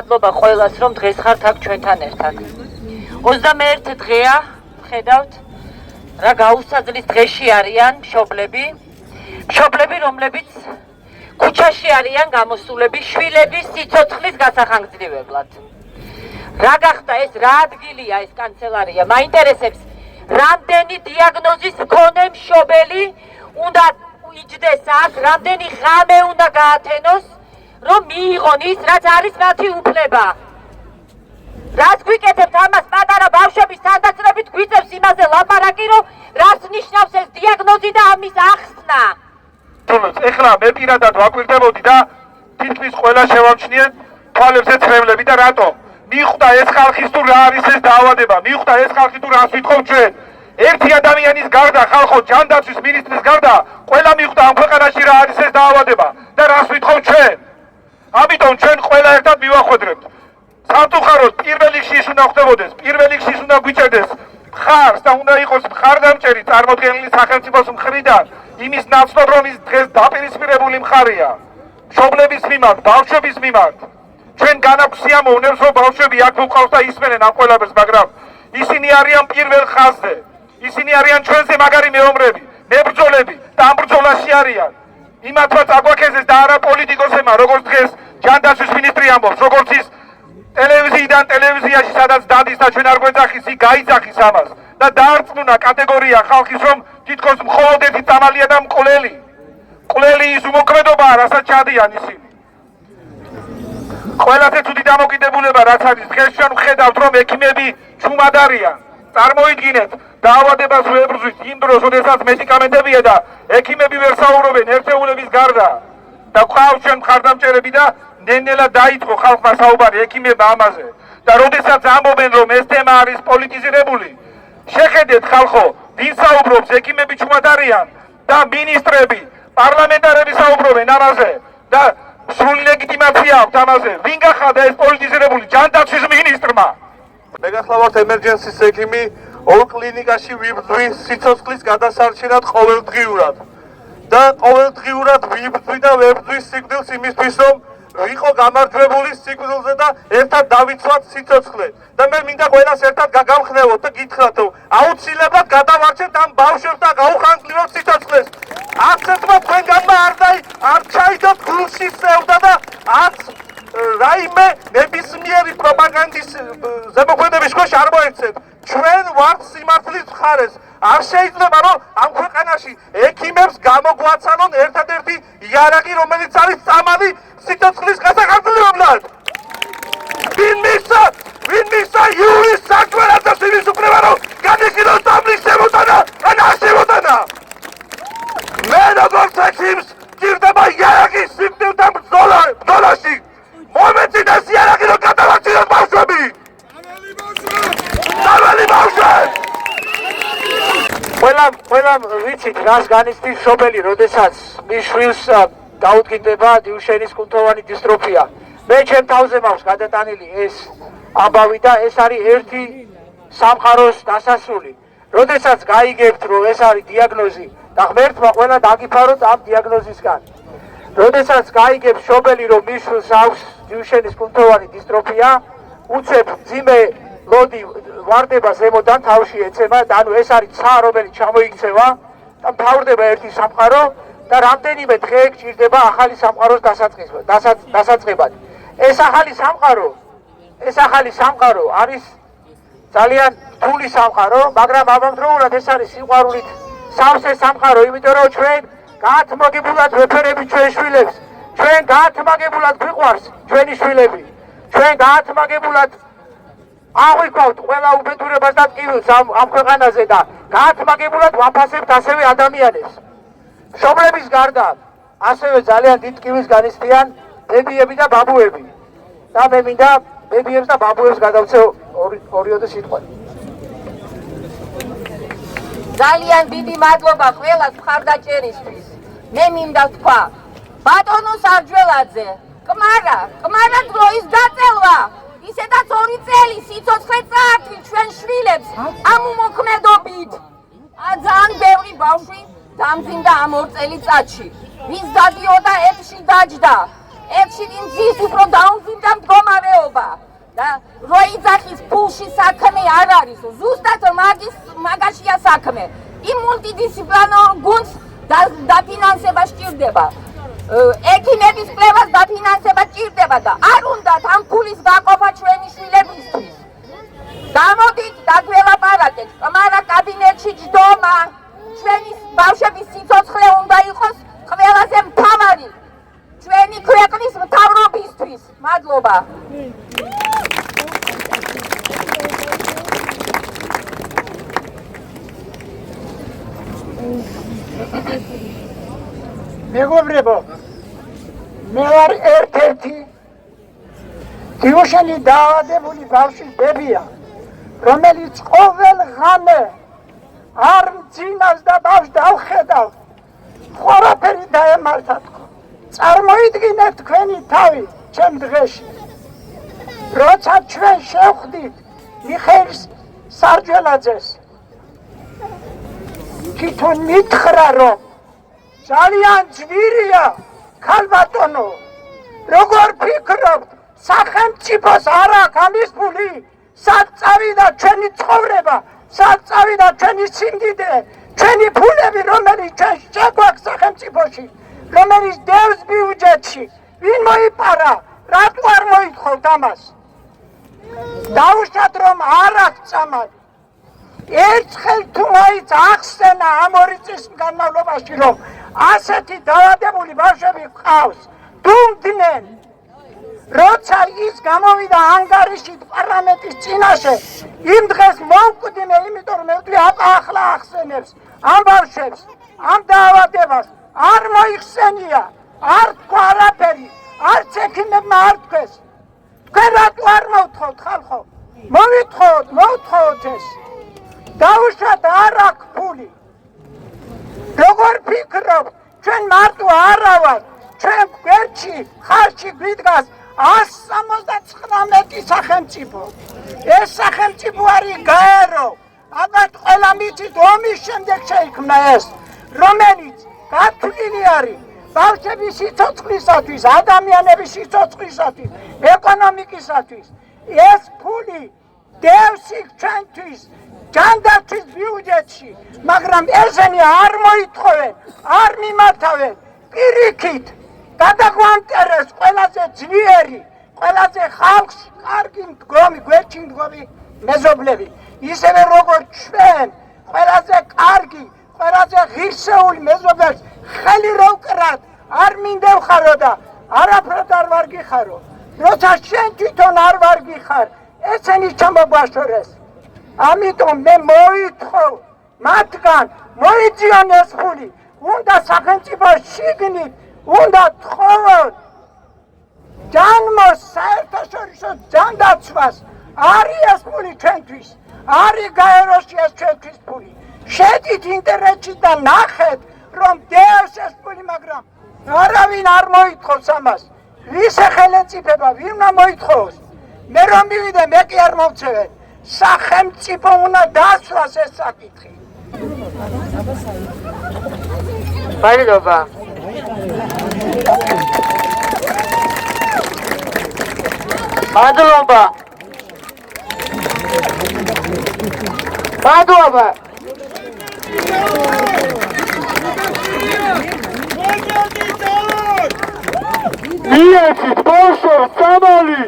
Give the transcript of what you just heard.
მადლობა ყველას, რომ დღეს ხართ აქ ჩვენთან ერთად. 21 დღეა ხედავთ რა გაუსაძლის დღეში არიან მშობლები, რომლებიც ქუჩაში არიან გამოსულები შვილების სიცოცხლის გასახანგრძლივებლად. რა გახდა ეს, რა ადგილია ეს კანცელარია? მაინტერესებს, რამდენი დიაგნოზის მქონე მშობელი უნდა იჯდეს აქ, რამდენი ღამე უნდა გაათენოს, რომ მიიღონ ის, რაც არის მათი უფლება. რას გვიკეთებთ ამას პატარა ბავშვების თანდაცნობით გვიწევს იმაზე ლაპარაკი, რომ რას ნიშნავს ეს დიაგნოზი და ამის ახსნა. ეხლა მე პირადად ვაკვირდებოდი და თითქმის ყველა შევამჩნიე თვალებზე ცრემლები და რატომ? მიხვდა ეს ხალხის თუ რა არის ეს დაავადება, მიხვდა ეს ხალხი თუ რას ვითხოვთ ჩვენ. ერთი ადამიანის გარდა, ხალხო, ჯანდაცვის მინისტრის გარდა, ყველა მიხვდა ამ ქვეყანაში რა არის ეს დაავადება და რას ვითხოვთ ჩვენ. ამიტომ ჩვენ ყველა ერთად მივახვედრებთ. სამწუხაროდ პირველ რიგში ის უნდა ხდებოდეს, პირველ რიგში ის უნდა გვიჭერდეს მხარს და უნდა იყოს მხარდამჭერი წარმოდგენილი სახელმწიფოს მხრიდან იმის ნაცვლად, რომ ის დღეს დაპირისპირებული მხარია მშობლების მიმართ, ბავშვების მიმართ. ჩვენ განაგვს სიამოვნებს, რომ ბავშვები აქ მოყავს და ისმენენ ამ ყველაფერს, მაგრამ ისინი არიან პირველ ხაზზე. ისინი არიან ჩვენზე მაგარი მეომრები, მებრძოლები და ამ ბრძოლაში არიან. იმათვაც აგვაქეზეს და არა პოლიტიკოსებმა, როგორც დღეს ჯანდაცვის მინისტრი ამბობს, როგორც ის ტელევიზიიდან ტელევიზიაში, სადაც დადის და ჩვენ არ გვეძახის, ის გაიძახის ამას და დაარწმუნა კატეგორია ხალხის, რომ თითქოს მხოლოდ ერთი წამალია და მკვლელი. მკვლელი ის უმოქმედობაა, რასაც ჩადიან ისინი. ყველაზე ცუდი დამოკიდებულება რაც არის, დღეს ჩვენ ვხედავთ, რომ ექიმები ჩუმად არიან. წარმოიდგინეთ, დაავადებას ვებრძვით იმ დროს, როდესაც მედიკამენტებია და ექიმები ვერ საუბრობენ ერთეულების გარდა. და გვყავს ჩვენ მხარდამჭერები და ნენელა დაიწყო ხალხმა საუბარი ექიმებმა ამაზე. და როდესაც ამბობენ, რომ ეს თემა არის პოლიტიზირებული, შეხედეთ ხალხო, ვინ საუბრობს, ექიმები ჩუმად არიან და მინისტრები, პარლამენტარები საუბრობენ ამაზე და სრული ლეგიტიმაცია აქვს ამაზე. ვინ გახადა ეს პოლიტიზირებული? ჯანდაცვის მინისტრმა. მე გახლავართ ემერჯენსის ექიმი, ორ კლინიკაში ვიბრძვი სიცოცხლის გადასარჩენად ყოველდღიურად. და ყოველდღიურად ვიბრძვი და ვებრძვი სიკვდილს იმისთვის, რომ ვიყო გამარჯვებული სიკვდილზე და ერთად დავიცვათ სიცოცხლე. და მე მინდა ყველას ერთად გაგამხნევოთ და გითხრათ, რომ აუცილებლად გადავარჩენთ ამ ბავშვებს და გაუხანგრძლივოთ სიცოცხლეს. არცერთმა თქვენგანმა არ ჩაიდოთ გულში სევდა და არც რაიმე ნებისმიერი პროპაგანდის ზემოქმედების ქვეშ არ მოექცეთ. ჩვენ ვართ სიმართლის მხარეს. არ შეიძლება, რომ ამ ქვეყანაში ექიმებს გამოგვაცალონ ერთადერთი იარაღი, რომელიც არის წამალი სიცოცხლის გასახანგრძლივებლად. ვინ მისცა იურის საქმიანობას იმის უფლება, რომ განიხილოს დამლის შემოტანა ან არ შემოტანა. მე როგორც ექიმს გირდება იარაღი სიკვდილთან ბრძოლაში. მომეწინეს იარაღი, რომ გადავარჩინოთ ბავშვები. წამალი ბავშვები. ყველა ვიცით რას განიცდის მშობელი, როდესაც მის შვილს დაუდგინდება დიუშენის კუნთოვანი დისტროფია. მე ჩემ თავზე მაქვს გადატანილი ეს ამბავი და ეს არის ერთი სამყაროს დასასრული. როდესაც გაიგებთ, რომ ეს არის დიაგნოზი და ღმერთმა ყველა დაგიფაროთ ამ დიაგნოზისგან. როდესაც გაიგებს მშობელი, რომ მის შვილს აქვს დიუშენის კუნთოვანი დისტროფია, უცებ მძიმე ლოდი ვარდება ზემოდან თავში ეცემა და ანუ ეს არის ცა, რომელიც ჩამოიქცევა და მთავრდება ერთი სამყარო და რამდენიმე დღე გჭირდება ახალი სამყაროს დასაწყებად. ეს ახალი სამყარო არის ძალიან რთული სამყარო, მაგრამ ამავდროულად ეს არის სიყვარულით სავსე სამყარო, იმიტომ რომ ჩვენ გაათმაგებულად ვეფერებით ჩვენ შვილებს, ჩვენ გაათმაგებულად გვიყვარს ჩვენი შვილები, ჩვენ გაათმაგებულად აღვიქვავთ ყველა უბედურებას და ტკივილს ამ ქვეყანაზე და გაათმაგებულად ვაფასებთ ასევე ადამიანებს. მშობლების გარდა ასევე ძალიან დიდ ტკივილს განიცდიან ბებიები და ბაბუები. და მე მინდა ბებიებს და ბაბუებს გადავცე ორიოდე სიტყვა. ძალიან დიდი მადლობა ყველას მხარდაჭერისთვის. მე მინდა თქვა, ბატონო სარჯველაძე, კმარა დროის გაწელვა. ისედაც 2 წელი სიცოცხლე წაართვით ჩვენ შვილებს ამ უმოქმედობით. ძალიან ბევრი ბავშვი დამძიმდა ამ 2 წელიწადში. ვის დადიოდა ერთში დაჯდა, ერთში ვინც უფრო დაუმძიმდა მდგომარეობა. და როიძახის ფულში საქმე არ არის, ზუსტად მაგაშია საქმე. იმ მულტიდისციპლინარულ გუნდს დაფინანსება სჭირდება. ექიმების კვლევას დაფინანსება სჭირდება და არ უნდათ ამ ფულის გაყოფა ჩვენი შვილებისთვის. გამოდით დაგველაპარაკეთ, მაგრამ კაბინეტში ჯდომა, ჩვენი ბავშვების სიცოცხლე უნდა იყოს ყველაზე მთავარი ჩვენი ქვეყნის მთავრობისთვის. მადლობა. მეგობრებო, მე ვარ ერთ-ერთი დიუშენი დაავადებული ბავშვის ბებია, რომელიც ყოველ ღამე არ მძინავს და ბავშვს დავხედავ, ყველაფერი დაემართა თქო. წარმოიდგინეთ თქვენი თავი ჩემ დღეში, როცა ჩვენ შევხვდით მიხეილ სარჯველაძეს, თვითონ მითხრა, რომ ძალიან ძვირია ქალბატონო, როგორ ფიქრობთ, სახელმწიფოს არ აქვს ამის ფული, სად წავიდა ჩვენი ცხოვრება, სად წავიდა ჩვენი სიმდიდრე, ჩვენი ფულები, რომელიც ჩვენ შეგვაქვს სახელმწიფოში, რომელიც დევს ბიუჯეტში, ვინ მოიპარა, რატო არ მოითხოვთ ამას? დაუშვათ, რომ არ აქვს წამალი. ერთხელ თუ მაინც ახსენა ამ 2 წლის განმავლობაში, რომ ასეთი დაავადებული ბავშვები ყავს, დუმდნენ, როცა ის გამოვიდა ანგარიში პარლამენტის წინაშე, იმ დღეს მოვკვდიმე, იმიტომ რომ მე ვთვლი ახლა ახსენებს ამ ბავშვებს, ამ დაავადებას, არ მოიხსენია, არ თქვა არაფერი, არც ექიმებმა არ თქვეს. თქვენ რატო არ მოვთხოვთ ხალხო? მოვთხოვოთ ეს. დაუშვათ, არ აქვს ფული. როგორ ფიქრობთ, ჩვენ მარტო არა ვართ, ჩვენ გვერდში ხარში გვიდგას 179 სახელმწიფო. ეს სახელმწიფო არის გაერო. ალბათ ყველა მიცით, ომის შემდეგ შეიქმნა ეს, რომელიც გათვლილი არის ბავშვების სიცოცხლისათვის, ადამიანების სიცოცხლისათვის, ეკონომიკისათვის. ეს ფული დევს ჩვენთვის ჯანდაცვის ბიუჯეტში, მაგრამ ესენი არ მოითხოვენ, არ მიმართავენ. პირიქით გადაგვანტერეს ყველაზე ძლიერი, ყველაზე ხალხს კარგი მდგომი, გვერდში მდგომი მეზობლები, ისევე როგორც ჩვენ ყველაზე კარგი, ყველაზე ღირსეული მეზობლებს ხელი რო ვკრათ, არ მინდევხარო და არაფრად არ ვარ გიხარო. როცა შენ თვითონ არ ვარ გიხარ, ესენი ჩამოგვაშორეს. ამიტომ მე მოითხოვ მათგან, მოიძიონ ეს ფული, უნდა სახელმწიფო შიგნით, უნდა თხოვოთ ჯანმოს, საერთაშორისო ჯანდაცვას. არის ეს ფული ჩვენთვის, არის გაეროში ეს ჩვენთვის ფული. შედით ინტერნეტში და ნახეთ, რომ დევს ეს ფული, მაგრამ არავინ არ მოითხოვს ამას. ვის ხელეწიფება, ვინმა მოითხოვს? მე რომ მივიდე, მე კი არ მოვცევენ. სახელმწიფო უნდა დასვას ეს საკითხი. მადლობა. მადლობა. მადლობა. მიეცით ბავშვებს წამალი.